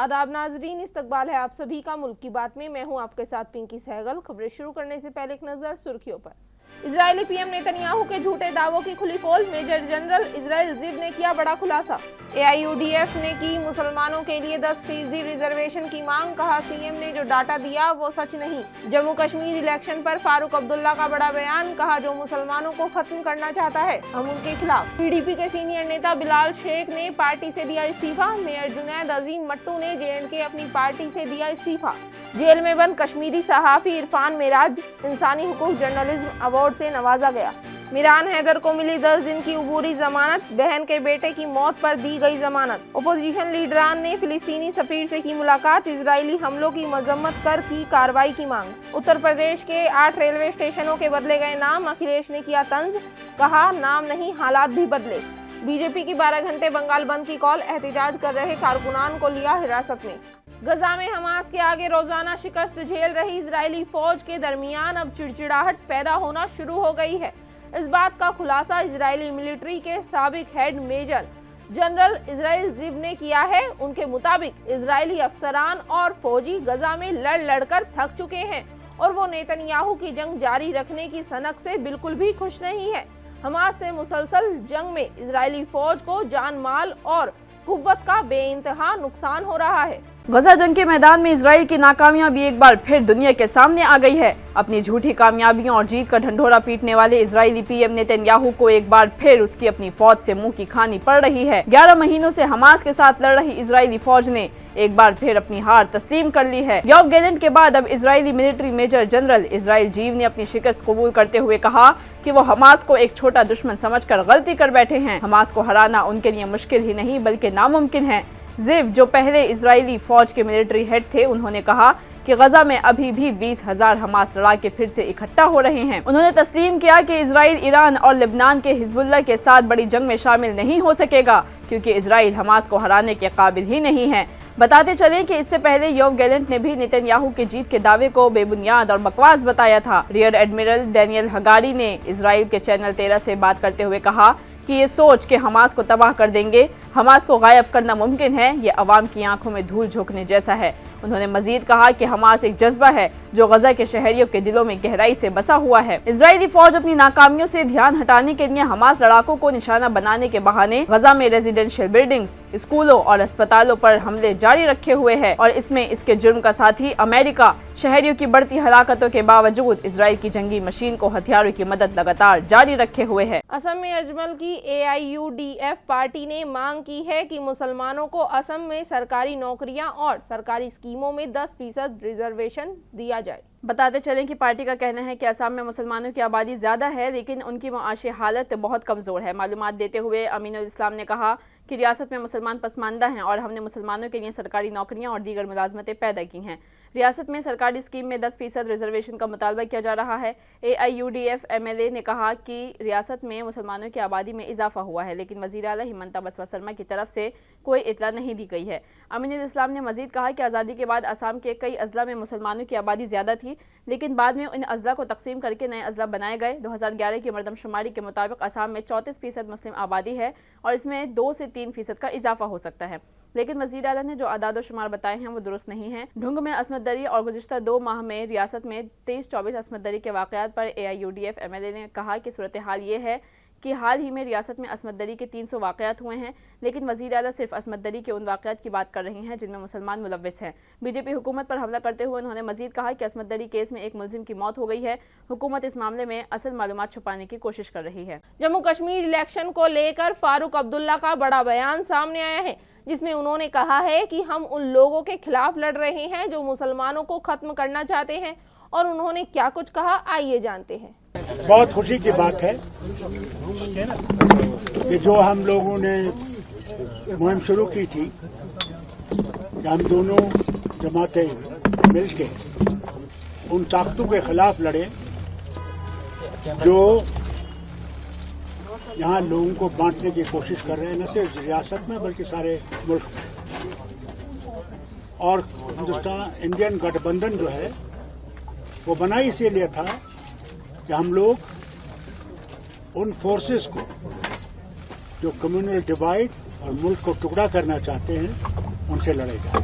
आदाब नाजरीन, इस्तकबाल है आप सभी का मुल्क की बात में। मैं हूं आपके साथ पिंकी सहगल। खबरें शुरू करने से पहले एक नजर सुर्खियों पर। इजरायली पीएम नेतन्याहू के झूठे दावों की खुली पोल। मेजर जनरल इजराइल जिव ने किया बड़ा खुलासा। AIUDF ने की मुसलमानों के लिए 10% रिजर्वेशन की मांग। कहा सीएम ने जो डाटा दिया वो सच नहीं। जम्मू कश्मीर इलेक्शन पर फारूक अब्दुल्ला का बड़ा बयान। कहा जो मुसलमानों को खत्म करना चाहता है हम उनके खिलाफ। PDP के सीनियर नेता बिलाल शेख ने पार्टी से दिया इस्तीफा। मेयर जुनैद अजीम मट्टू ने JNK अपनी पार्टी से दिया इस्तीफा। जेल में बंद कश्मीरी सहाफी इरफान मेराज इंसानी हुकूक जर्नलिज्म अवार्ड से नवाजा गया। मिरान हैदर को मिली 10 दिन की उबूरी जमानत। बहन के बेटे की मौत पर दी गई जमानत। ओपोजिशन लीडरान ने फिलिस्तीनी सफीर से की मुलाकात। इजरायली हमलों की मजम्मत कर की कार्रवाई की मांग। उत्तर प्रदेश के 8 रेलवे स्टेशनों के बदले गए नाम। अखिलेश ने किया तंज। कहा नाम नहीं हालात भी बदले। बीजेपी की 12 घंटे बंगाल बंद की कॉल। एहतजाज कर रहे कारकुनान को लिया हिरासत में। गजा में हमास के आगे रोजाना शिकस्त झेल रही इजरायली फौज के दरमियान अब चिड़चिड़ाहट पैदा होना शुरू हो गई है। इस बात का खुलासा इजरायली मिलिट्री के साबिक हेड मेजर जनरल इजराइल जिव ने किया है। उनके मुताबिक इजरायली अफसरान और फौजी गजा में लड़ लड़कर थक चुके हैं और वो नेतन्याहू की जंग जारी रखने की सनक से बिल्कुल भी खुश नहीं है। हमास से मुसलसल जंग में इजरायली फौज को जान माल और कुव्वत का बेइंतहा नुकसान हो रहा है। गजा जंग के मैदान में इजराइल की नाकामयाबी एक बार फिर दुनिया के सामने आ गई है। अपनी झूठी कामयाबियों और जीत का ढंढोरा पीटने वाले इजरायली पीएम नेतन्याहू को एक बार फिर उसकी अपनी फौज से मुंह की खानी पड़ रही है। 11 महीनों से हमास के साथ लड़ रही इजरायली फौज ने एक बार फिर अपनी हार तस्लीम कर ली है। योव गैलेंट के बाद अब Israeli military major general Israel Ziv ने अपनी शिकस्त कबूल करते हुए कहा कि वो हमास को एक छोटा दुश्मन समझकर गलती कर बैठे हैं। हमास को हराना उनके लिए मुश्किल ही नहीं बल्कि नामुमकिन है। जिव जो पहले इजरायली फौज के मिलिट्री हेड थे, उन्होंने कहा कि गजा में अभी भी 20,000 हमास लड़ाके फिर से इकट्ठा हो रहे हैं। उन्होंने तस्लीम किया कि इजराइल ईरान और लेबनान के हिजबुल्लाह के साथ बड़ी जंग में शामिल नहीं हो सकेगा क्योंकि इजराइल हमास को हराने के काबिल ही नहीं है। बताते चलें कि इससे पहले योव गैलेंट ने भी नेतन्याहू के जीत के दावे को बेबुनियाद और बकवास बताया था। रियर एडमिरल डैनियल हगारी ने इजराइल के चैनल 13 से बात करते हुए कहा कि ये सोच के हमास को तबाह कर देंगे, हमास को गायब करना मुमकिन है, ये अवाम की आंखों में धूल झोंकने जैसा है। उन्होंने मजीद कहा कि हमास एक जज्बा है जो गजा के शहरियों के दिलों में गहराई से बसा हुआ है। इजरायली फौज अपनी नाकामियों से ध्यान हटाने के लिए हमास लड़ाकों को निशाना बनाने के बहाने गजा में रेजिडेंशियल बिल्डिंग्स, स्कूलों और अस्पतालों पर हमले जारी रखे हुए है और इसमें इसके जुर्म का साथी अमेरिका शहरियों की बढ़ती हलाकतों के बावजूद इजराइल की जंगी मशीन को हथियारों की मदद लगातार जारी रखे हुए है। असम में अजमल की AIUDF पार्टी ने मांग की है कि मुसलमानों को असम में सरकारी नौकरियां और सरकारी स्कीमों में 10% रिजर्वेशन दिया जाए। बताते चलें कि पार्टी का कहना है कि असम में मुसलमानों की आबादी ज्यादा है लेकिन उनकी मुआशी हालत बहुत कमजोर है। मालूमात देते हुए अमीनुल इस्लाम ने कहा कि रियासत में मुसलमान पसमानदा हैं और हमने मुसलमानों के लिए सरकारी नौकरियां और दीगर मुलाजमतें पैदा की हैं। रियासत में सरकारी स्कीम में 10% रिजर्वेशन का मुतालबा किया जा रहा है। AIUDF MLA ने कहा कि रियासत में मुसलमानों की आबादी में इजाफा हुआ है लेकिन वज़ीर आला हिमंता बसवा सरमा की तरफ से कोई इतला नहीं दी गई है। अमीनुल इस्लाम ने मजीद कहा कि आज़ादी के बाद असम के कई अजला में मुसलमानों की आबादी ज़्यादा थी लेकिन बाद में इन अजला को तकसीम करके नए अजला बनाए गए। 2011 की मरदमशुमारी के मुताबिक असम में 34% मुस्लिम आबादी है और इसमें 2 से 3% का इजाफा हो सकता है लेकिन वज़ीर आला ने जो आदाद शुमार बताए हैं वो दुरुस्त नहीं है। ढुंग में असमत दरी और गुज़िश्ता 2 माह में रियासत में 23-24 असमत दरी के वाक़यात पर AIUDF MLA ने कहा कि सूरत हाल ये है कि हाल ही में रियासत में असमत दरी के 300 वाक़यात हुए हैं लेकिन वज़ीर आला सिर्फ असमत दरी के उन वाक़यात की बात कर रही हैं जिनमें मुसलमान मुलव्विस हैं। बीजेपी हुकूमत पर हमला करते हुए उन्होंने मजीद कहा कि असमत दरी केस में एक मुलजिम की मौत हो गई है। हुकूमत इस मामले में असल मालूमात छुपाने की कोशिश कर रही है। जम्मू कश्मीर इलेक्शन को लेकर फारूक अब्दुल्ला का बड़ा बयान सामने आया है जिसमें उन्होंने कहा है कि हम उन लोगों के खिलाफ लड़ रहे हैं जो मुसलमानों को खत्म करना चाहते हैं और उन्होंने क्या कुछ कहा आइए जानते हैं। बहुत खुशी की बात है कि जो हम लोगों ने मुहिम शुरू की थी कि हम दोनों जमातें मिलके उन ताकतों के खिलाफ लड़े जो यहाँ लोगों को बांटने की कोशिश कर रहे हैं, न सिर्फ रियासत में बल्कि सारे मुल्क में। और हिंदुस्तान इंडियन गठबंधन जो है वो बना इसीलिए था कि हम लोग उन फोर्सेस को जो कम्युनल डिवाइड और मुल्क को टुकड़ा करना चाहते हैं उनसे लड़े जाए।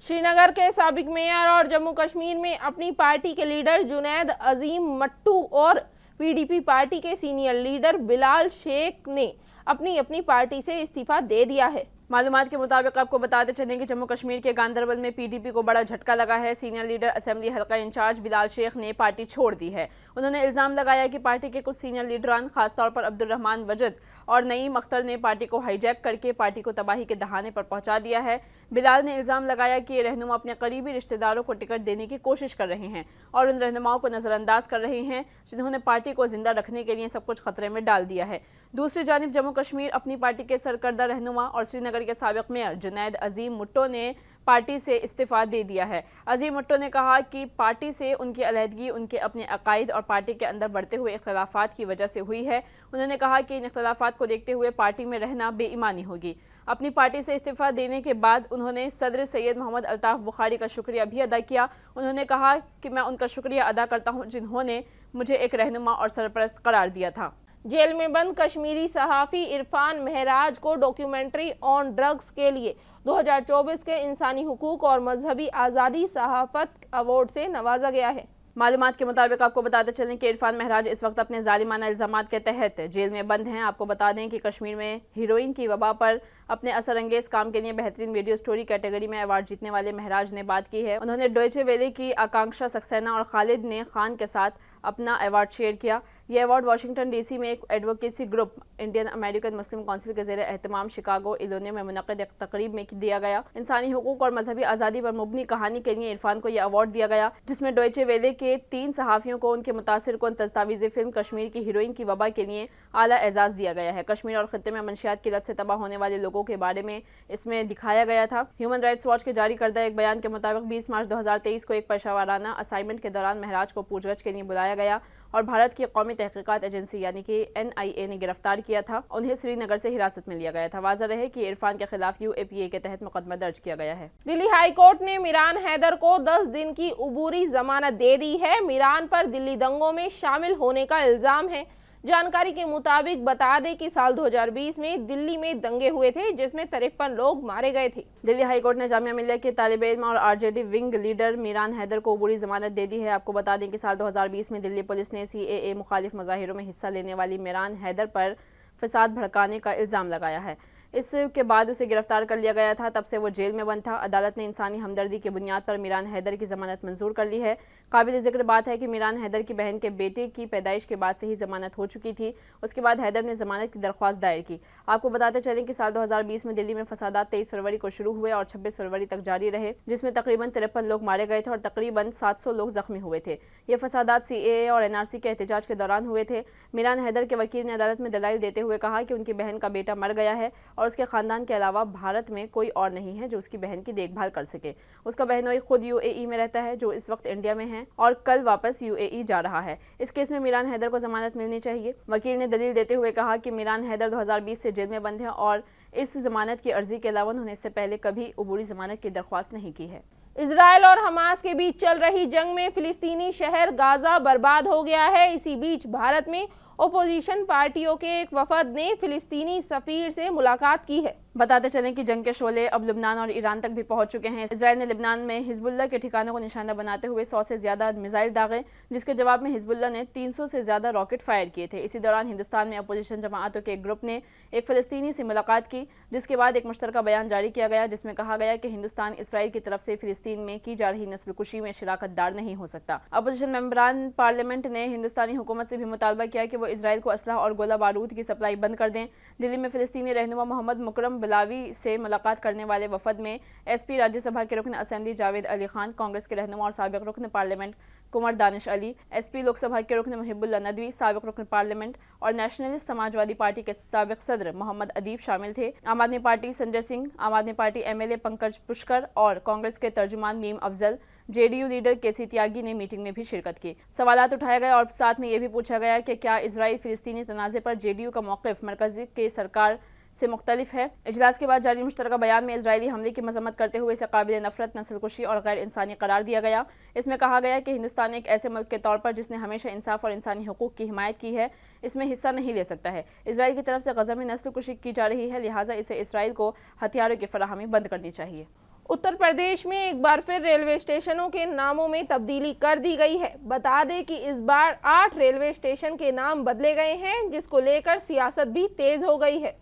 श्रीनगर के साबिक मेयर और जम्मू कश्मीर में अपनी पार्टी के लीडर जुनैद अजीम मट्टू और पीडीपी पार्टी के सीनियर लीडर बिलाल शेख ने अपनी अपनी पार्टी से इस्तीफा दे दिया है। मालूमात के मुताबिक आपको बताते चलें कि जम्मू कश्मीर के गांदरबल में पीडीपी को बड़ा झटका लगा है। सीनियर लीडर असेंबली हल्का इंचार्ज बिलाल शेख ने पार्टी छोड़ दी है। उन्होंने इल्जाम लगाया कि पार्टी के कुछ सीनियर लीडरान, खासतौर पर अब्दुल रहमान वजद और नईम अख्तर ने पार्टी को हाईजैक करके पार्टी को तबाही के दहाने पर पहुंचा दिया है। बिलाल ने इल्जाम लगाया कि ये रहनुमा अपने करीबी रिश्तेदारों को टिकट देने की कोशिश कर रहे हैं और उन रहनुमाओं को नजरअंदाज कर रहे हैं जिन्होंने पार्टी को जिंदा रखने के लिए सब कुछ खतरे में डाल दिया है। दूसरी जानिब जम्मू कश्मीर अपनी पार्टी के सरकर्दा रहनुमा और श्रीनगर के साबिक मेयर जुनैद अजीम मट्टू ने पार्टी से इस्तीफा दे दिया है। अजीम मट्टू ने कहा कि पार्टी से उनकी अलहदगी उनके अपने अकायद और पार्टी के अंदर बढ़ते हुए इख्तलाफात की वजह से हुई है। उन्होंने कहा कि इन इख्तलाफात को देखते हुए पार्टी में रहना बेईमानी होगी। अपनी पार्टी से इस्तीफा देने के बाद उन्होंने सदर सैयद मोहम्मद अल्ताफ बुखारी का शुक्रिया भी अदा किया। उन्होंने कहा कि मैं उनका शुक्रिया अदा करता हूं जिन्होंने मुझे एक रहनुमा और सरपरस्त करार दिया था। जेल में बंद कश्मीरी सहाफ़ी इरफान महराज को डॉक्यूमेंट्री ऑन ड्रग्स के लिए 2024 के इंसानी हुकूक और मजहबी आज़ादी सहाफ़त अवार्ड से नवाजा गया है। मालूमात के मुताबिक आपको बताते चलें कि इरफान महराज इस वक्त अपने जालिमाना इल्जामात के तहत जेल में बंद हैं। आपको बता दें कि कश्मीर में हीरोइन की वबा पर अपने असरअंगेज काम के लिए बेहतरीन वीडियो स्टोरी कैटेगरी में अवार्ड जीतने वाले महराज ने बात की है। उन्होंने डॉयचे वेले की आकांक्षा सक्सेना और खालिद ने खान के साथ अपना अवार्ड शेयर किया। यह अवार्ड वाशिंगटन डीसी में एक एडवोकेसी ग्रुप इंडियन अमेरिकन मुस्लिम काउंसिल के ज़ेरे एहतमाम शिकागो इलोने में मुनक़िद एक तकरीब में दिया गया। इंसानी हुकूक और मजहबी आज़ादी पर मुबनी कहानी के लिए इरफान को यह अवार्ड दिया गया, जिसमें डॉयचे वेले के 3 सहाफ़ियों को उनके मुतासिर कुन दस्तावेज़ी फिल्म कश्मीर की हीरोइन की वबा के लिए आला एजाज़ दिया गया है। कश्मीर और खित्ते में मंशियात की लत से तबाह होने वाले लोगों के बारे में इसमें दिखाया गया था। ह्यूमन राइट्स वॉच के जारी करदा एक बयान के मुताबिक 20 मार्च 2023 को एक पेशावराना असाइनमेंट के दौरान महराज को पूछगछ के लिए बुलाया गया और भारत की कौमी तहकीकात एजेंसी यानी कि NIA ने गिरफ्तार किया था। उन्हें श्रीनगर से हिरासत में लिया गया था। वाज़ह रहे कि इरफान के खिलाफ UAPA के तहत मुकदमा दर्ज किया गया है। दिल्ली हाई कोर्ट ने मिरान हैदर को 10 दिन की उबूरी जमानत दे दी है। मिरान पर दिल्ली दंगों में शामिल होने का इल्जाम है। जानकारी के मुताबिक बता दें कि साल 2020 में दिल्ली में दंगे हुए थे जिसमें 53 लोग मारे गए थे। दिल्ली हाई कोर्ट ने जामिया मिलिया के तालिब इल्म और RJD wing leader Meeran Haider को उबूरी जमानत दे दी है। आपको बता दें कि साल 2020 में दिल्ली पुलिस ने CAA मुखालिफ मुजाहिरों में हिस्सा लेने वाली मिरान हैदर पर फसाद भड़काने का इल्ज़ाम लगाया है। इसके बाद उसे गिरफ्तार कर लिया गया था। तब से वो जेल में बंद था। अदालत ने इंसानी हमदर्दी की बुनियाद पर मिरान हैदर की जमानत मंजूर कर ली है। काबिल जिक्र बात है कि मिरान हैदर की बहन के बेटे की पैदाइश के बाद से ही जमानत हो चुकी थी। उसके बाद हैदर ने जमानत की दरख्वास्त दायर की। आपको बताते चलें कि साल 2020 में दिल्ली में फसादात 23 फरवरी को शुरू हुए और 26 फरवरी तक जारी रहे, जिसमें तकरीबन 53 लोग मारे गए थे और तकरीबन 700 लोग जख्मी हुए थे। ये फसादात CAA और NRC के एहतजाज के दौरान हुए थे। मिरान हैदर के वकील ने अदालत में दलाइल देते हुए कहा कि उनकी बहन का बेटा मर गया है और उसके खानदान के अलावा भारत में कोई और नहीं है जो उसकी बहन की देखभाल कर सके। उसका बहनोई खुद UAE में रहता है, जो इस वक्त इंडिया में है और कल वापस UAE जा रहा है। इस केस में मिरान हैदर को जमानत मिलनी चाहिए। वकील ने दलील देते हुए कहा कि मिरान हैदर 2020 से जेल में बंद है और इस जमानत की अर्जी के अलावा उन्होंने इससे पहले कभी उबूरी जमानत की दरख्वास्त नहीं की है। इजराइल और हमास के बीच चल रही जंग में फिलिस्तीनी शहर गाजा बर्बाद हो गया है। इसी बीच भारत में ओपोजिशन पार्टियों के एक वफद ने फिलिस्तीनी सफीर से मुलाकात की है। बताते चलें कि जंग के शोले अब लुबनान और ईरान तक भी पहुंच चुके हैं। इजराइल ने लिबनान में हिजबुल्लाह के ठिकानों को निशाना बनाते हुए 100 से ज्यादा मिसाइल दागे, जिसके जवाब में हिजबुल्लाह ने 300 से ज्यादा रॉकेट फायर किए थे। इसी दौरान हिंदुस्तान में अपोजिशन जमाअतों के एक ग्रुप ने एक फ़लस्तीनी से मुलाकात की, जिसके बाद एक मुश्तरका बयान जारी किया गया जिसमें कहा गया कि हिंदुस्तान इसराइल की तरफ से फिलिस्तीन में की जा रही नस्लकुशी में शिराकतदार नहीं हो सकता। अपोजिशन मेंबरान पार्लियामेंट ने हिंदुस्तानी हुकूमत से भी मुतालबा किया कि वो इसराइल को असलहा और गोला बारूद की सप्लाई बंद कर दें। दिल्ली में फिलिस्तीनी रहनुमा मोहम्मद मुकरम बिलावी से मुलाकात करने वाले वफद में SP राज्यसभा के रुकन असेंबली जावेद अली खान, कांग्रेस के रहनुमा और साबिक रुकन पार्लियामेंट कुंवर दानिश अली, SP लोकसभा के रुकन मुहिबुल्लाह नदवी, साबिक रुकन पार्लियामेंट और नेशनलिस्ट समाजवादी पार्टी के साबिक सदर मोहम्मद अदीब शामिल थे। आम आदमी पार्टी संजय सिंह, आम आदमी पार्टी MLA पंकज पुष्कर और कांग्रेस के तर्जुमान Meem Afzal, JDU leader KC Tyagi ने मीटिंग में भी शिरकत की। सवालात उठाए गए और साथ में ये भी पूछा गया कि क्या इसराइल फिलिस्तीनी तनाज़े पर JDU का मौक़िफ़ मरकज़ी के सरकार से मुख्तलिफ है। इजलास के बाद जारी मुश्तरका बयान में इजरायली हमले की मजम्मत करते हुए इसे काबिल नफरत, नस्लकुशी और गैर इंसानी करार दिया गया। इसमें कहा गया कि हिंदुस्तान एक ऐसे मुल्क के तौर पर जिसने हमेशा इंसाफ और इंसानी हुकूक की हिमायत की है, इसमें हिस्सा नहीं ले सकता है। इसराइल की तरफ से गज़ा में नस्लकुशी की जा रही है, लिहाजा इसे इसराइल को हथियारों की फराहमी बंद करनी चाहिए। उत्तर प्रदेश में एक बार फिर रेलवे स्टेशनों के नामों में तब्दीली कर दी गई है। बता दें कि इस बार 8 रेलवे स्टेशन के नाम बदले गए हैं, जिसको लेकर सियासत भी तेज हो गई है।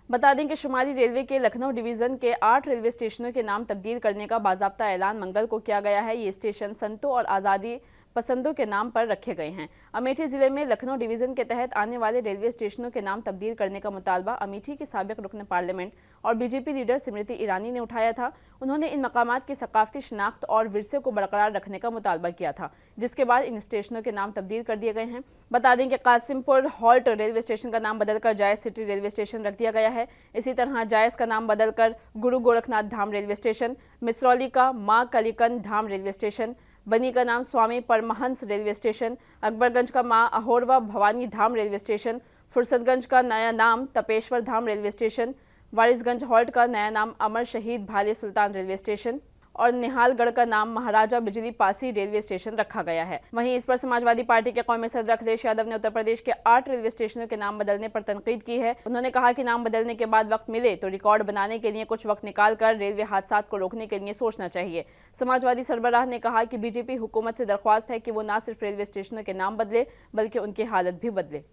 बता दें कि शुमाली रेलवे के लखनऊ डिवीजन के 8 रेलवे स्टेशनों के नाम तब्दील करने का बाज़ाब्ता ऐलान मंगल को किया गया है। ये स्टेशन संतों और आज़ादी पसंदों के नाम पर रखे गए हैं। अमेठी जिले में लखनऊ डिवीजन के तहत आने वाले रेलवे स्टेशनों के नाम तब्दील करने का मुतालबा अमेठी की साबिक रुकन पार्लियामेंट और बीजेपी लीडर स्मृति ईरानी ने उठाया था। उन्होंने इन मकामात की सकाफती शनाख्त और विरसे को बरकरार रखने का मुतालबा किया था, जिसके बाद इन स्टेशनों के नाम तब्दील कर दिए गए हैं। बता दें कि कासिमपुर हॉल्ट रेलवे स्टेशन का नाम बदलकर जायज सिटी रेलवे स्टेशन रख दिया गया है। इसी तरह जायज का नाम बदलकर गुरु गोरखनाथ धाम रेलवे स्टेशन, मिसरौली का मां कलिकन धाम रेलवे स्टेशन, बनी का नाम स्वामी परमहंस रेलवे स्टेशन, अकबरगंज का मां अहोरवा भवानी धाम रेलवे स्टेशन, फुर्सतगंज का नया नाम तपेश्वर धाम रेलवे स्टेशन, वारिसगंज हॉल्ट का नया नाम अमर शहीद भाले सुल्तान रेलवे स्टेशन और निहालगढ़ का नाम महाराजा बिजली पासी रेलवे स्टेशन रखा गया है। वहीं इस पर समाजवादी पार्टी के कौमी सदर अखिलेश यादव ने उत्तर प्रदेश के 8 रेलवे स्टेशनों के नाम बदलने पर तनकीद की है। उन्होंने कहा कि नाम बदलने के बाद वक्त मिले तो रिकॉर्ड बनाने के लिए कुछ वक्त निकालकर रेलवे हादसात को रोकने के लिए सोचना चाहिए। समाजवादी सरबराह ने कहा कि बीजेपी हुकूमत से दरख्वास्त है कि वो न सिर्फ रेलवे स्टेशनों के नाम बदले बल्कि उनकी हालत भी बदले।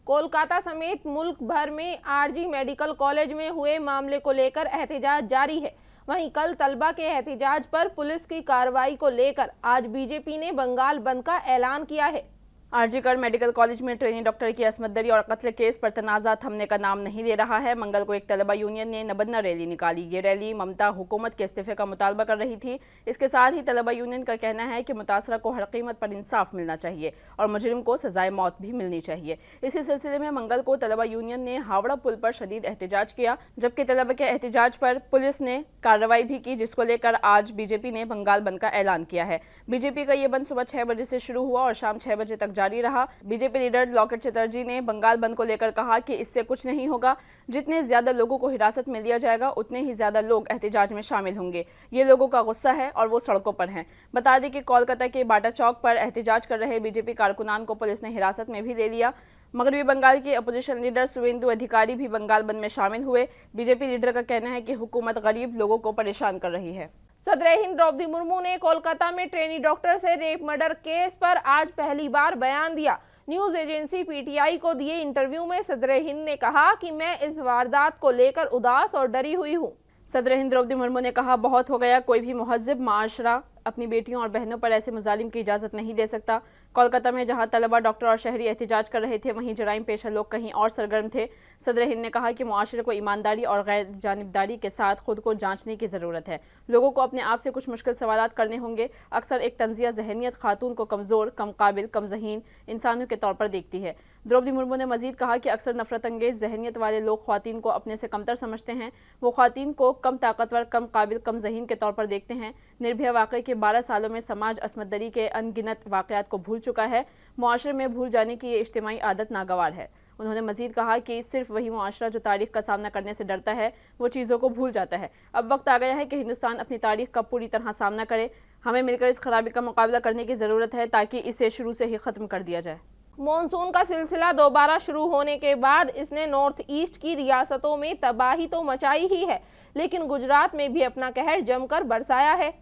कोलकाता समेत मुल्क भर में आरजी मेडिकल कॉलेज में हुए मामले को लेकर एहतजाज जारी है। वहीं कल तलबा के एहतजाज पर पुलिस की कार्रवाई को लेकर आज बीजेपी ने बंगाल बंद का ऐलान किया है। आरजीकर मेडिकल कॉलेज में ट्रेनी डॉक्टर की असमत दरी और कत्ल केस पर तनाज़ा थमने का नाम नहीं ले रहा है। मंगल को एक तलबा यूनियन ने नबन्ना रैली निकाली। ये रैली ममता हुकूमत के इस्तीफे का मुतालबा कर रही थी। इसके साथ ही तलबा यूनियन का कहना है कि मुतासरा को हर कीमत पर इंसाफ मिलना चाहिए और मुजरिम को सजाए मौत भी मिलनी चाहिए। इसी सिलसिले में मंगल को तलबा यूनियन ने हावड़ा पुल पर शदीद एहतजाज किया, जबकि तलबा के एहतजाज पर पुलिस ने कार्रवाई भी की, जिसको लेकर आज बीजेपी ने बंगाल बंद का ऐलान किया है। बीजेपी का ये बंद सुबह 6 बजे से शुरू हुआ और शाम 6 बजे तक जारी रहा। बीजेपी लीडर लॉकेट चटर्जी ने बंगाल बंद को लेकर कहा कि इससे कुछ नहीं होगा। जितने ज्यादा लोगों को हिरासत में लिया जाएगा उतने ही ज्यादा लोग एहतजाज में शामिल होंगे। ये लोगों का गुस्सा है और वो सड़कों पर हैं। बता दें कि कोलकाता के बाटा चौक पर एहतजाज कर रहे बीजेपी कारकुनान को पुलिस ने हिरासत में भी ले लिया। मगरबी बंगाल के अपोजिशन लीडर सुवेंदु अधिकारी भी बंगाल बंद में शामिल हुए। बीजेपी लीडर का कहना है कि हुकूमत गरीब लोगों को परेशान कर रही है। सदर हिंद द्रौपदी मुर्मू ने कोलकाता में ट्रेनी डॉक्टर से रेप मर्डर केस पर आज पहली बार बयान दिया। न्यूज एजेंसी पीटीआई को दिए इंटरव्यू में सदर हिंद ने कहा कि मैं इस वारदात को लेकर उदास और डरी हुई हूँ। सदर हिंद द्रौपदी मुर्मू ने कहा, बहुत हो गया, कोई भी मुहज्जिब माशरा अपनी बेटियों और बहनों पर ऐसे मुजालिम की इजाज़त नहीं दे सकता। कोलकाता में जहां तलबा, डॉक्टर और शहरी एहतजाज कर रहे थे, वहीं जराइम पेशा लोग कहीं और सरगर्म थे। सदर हिंद ने कहा कि मुआशरे को ईमानदारी और गैर जानिबदारी के साथ खुद को जांचने की ज़रूरत है। लोगों को अपने आप से कुछ मुश्किल सवालात करने होंगे। अक्सर एक तंजिया जहनियत खातून को कमज़ोर, कम काबिल, कम ज़हीन इंसानों के तौर पर देखती है। द्रौपदी मुर्मू ने मजीद कहा कि अक्सर नफरत अंगेज जहनियत वाले लोग ख्वातीन को अपने से कमतर समझते हैं। वो ख्वातीन को कम ताकतवर, कम काबिल, कम ज़हीन के तौर पर देखते हैं। निर्भया वाक़े के 12 सालों में समाज असमतदरी के अनगिनत वाक़यात को भूल चुका है। मुआशरे में भूल जाने की ये इज्तिमाई आदत नागवार है। उन्होंने मजीद कहा कि सिर्फ वही मुआशरा जो तारीख का सामना करने से डरता है, वो चीज़ों को भूल जाता है। अब वक्त आ गया है कि हिंदुस्तान अपनी तारीख का पूरी तरह सामना करे। हमें मिलकर इस खराबी का मुकाबला करने की ज़रूरत है ताकि इसे शुरू से ही ख़त्म कर दिया जाए। मॉनसून का सिलसिला दोबारा शुरू होने के बाद इसने नॉर्थ ईस्ट की रियासतों में तबाही तो मचाई ही है, लेकिन गुजरात में भी अपना कहर जमकर बरसाया है।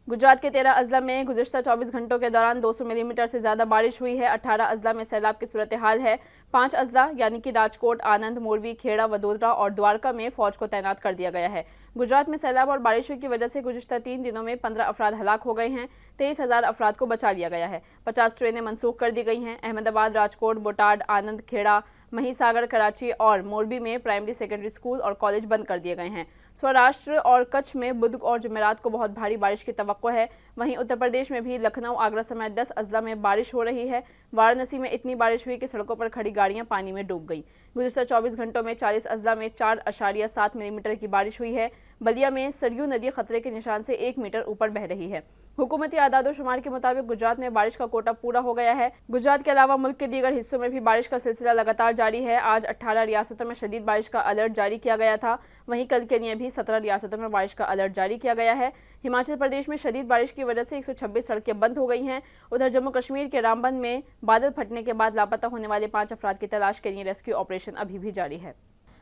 गुजरात के 13 अजला में गुज़िश्ता 24 घंटों के दौरान 200 मिलीमीटर से ज़्यादा बारिश हुई है। 18 अजला में सैलाब की सूरत हाल है। 5 अजला यानी कि राजकोट, आनंद, मोरबी, खेड़ा, वडोदरा और द्वारका में फौज को तैनात कर दिया गया है। गुजरात में सैलाब और बारिश की वजह से गुज़िश्ता 3 दिनों में 15 अफराद हलाक हो गए हैं। 23,000 अफराद को बचा लिया गया है। 50 ट्रेनें मनसूख कर दी गई हैं। अहमदाबाद, राजकोट, बोटाड, आनंद, खेड़ा, महिसागर, कराची और मोरबी में प्राइमरी, सेकेंडरी स्कूल और कॉलेज बंद कर दिए गए हैं। सौराष्ट्र और कच्छ में बुध और जुमेरात को बहुत भारी बारिश की तवक्को है। वहीं उत्तर प्रदेश में भी लखनऊ, आगरा समेत 10 अजला में बारिश हो रही है। वाराणसी में इतनी बारिश हुई कि सड़कों पर खड़ी गाड़ियां पानी में डूब गईं। गुज़िश्ता 24 घंटों में 40 अजला में 4.7 मिलीमीटर की बारिश हुई है। बलिया में सरयू नदी खतरे के निशान से 1 मीटर ऊपर बह रही है। हुकूमती आदादो शुमार के मुताबिक गुजरात में बारिश का कोटा पूरा हो गया है। गुजरात के अलावा मुल्क के दीगर हिस्सों में भी बारिश का सिलसिला लगातार जारी है। आज 18 रियासतों में शदीद बारिश का अलर्ट जारी किया गया था। वहीं कल के लिए भी 17 रियासतों में बारिश का अलर्ट जारी किया गया है। हिमाचल प्रदेश में शदीद बारिश की वजह से 126 सड़कें बंद हो गई हैं। उधर जम्मू कश्मीर के रामबन में बादल फटने के बाद लापता होने वाले 5 अफराद की तलाश के लिए रेस्क्यू ऑपरेशन अभी भी जारी है।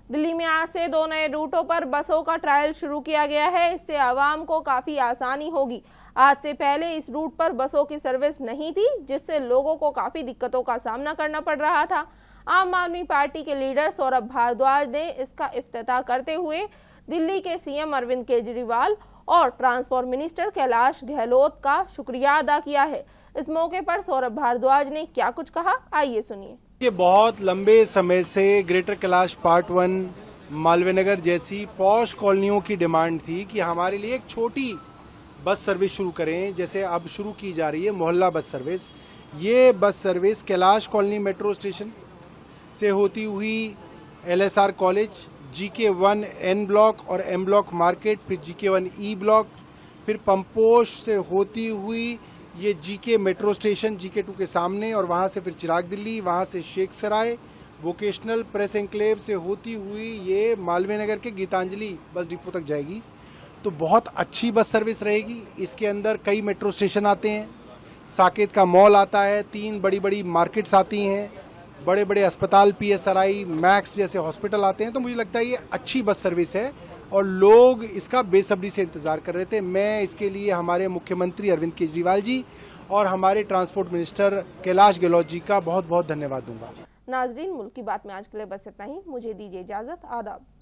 दिल्ली में आज से 2 नए रूटों पर बसों का ट्रायल शुरू किया गया है। इससे आवाम को काफी आसानी होगी। आज से पहले इस रूट पर बसों की सर्विस नहीं थी, जिससे लोगों को काफी दिक्कतों का सामना करना पड़ रहा था। आम आदमी पार्टी के लीडर सौरभ भारद्वाज ने इसका इफ्तिताह करते हुए दिल्ली के सीएम अरविंद केजरीवाल और ट्रांसपोर्ट मिनिस्टर कैलाश गहलोत का शुक्रिया अदा किया है। इस मौके पर सौरभ भारद्वाज ने क्या कुछ कहा, आइए सुनिए। ये बहुत लंबे समय से ग्रेटर कैलाश पार्ट 1 मालवीय नगर जैसी पॉश कॉलोनियों की डिमांड थी कि हमारे लिए एक छोटी बस सर्विस शुरू करें, जैसे अब शुरू की जा रही है मोहल्ला बस सर्विस। ये bus service Kailash colony metro station से होती हुई LSR college, GK1 N block और M ब्लॉक मार्केट, फिर GK1 E ब्लॉक, फिर पंपोश से होती हुई ये GK मेट्रो स्टेशन GK2 के सामने, और वहाँ से फिर चिराग दिल्ली, वहाँ से शेख सराय वोकेशनल प्रेस एनक्लेव से होती हुई ये मालवीय नगर के गीतांजलि बस डिपो तक जाएगी। तो बहुत अच्छी बस सर्विस रहेगी। इसके अंदर कई मेट्रो स्टेशन आते हैं, साकेत का मॉल आता है, 3 बड़ी बड़ी मार्केट्स आती हैं, बड़े बड़े अस्पताल PSRI मैक्स जैसे हॉस्पिटल आते हैं। तो मुझे लगता है ये अच्छी बस सर्विस है और लोग इसका बेसब्री से इंतजार कर रहे थे। मैं इसके लिए हमारे मुख्यमंत्री अरविंद केजरीवाल जी और हमारे ट्रांसपोर्ट मिनिस्टर कैलाश गहलोत जी का बहुत बहुत धन्यवाद दूंगा। नाजरीन, मुल्क की बात में आज के लिए बस इतना ही। मुझे दीजिए इजाजत। आदाब।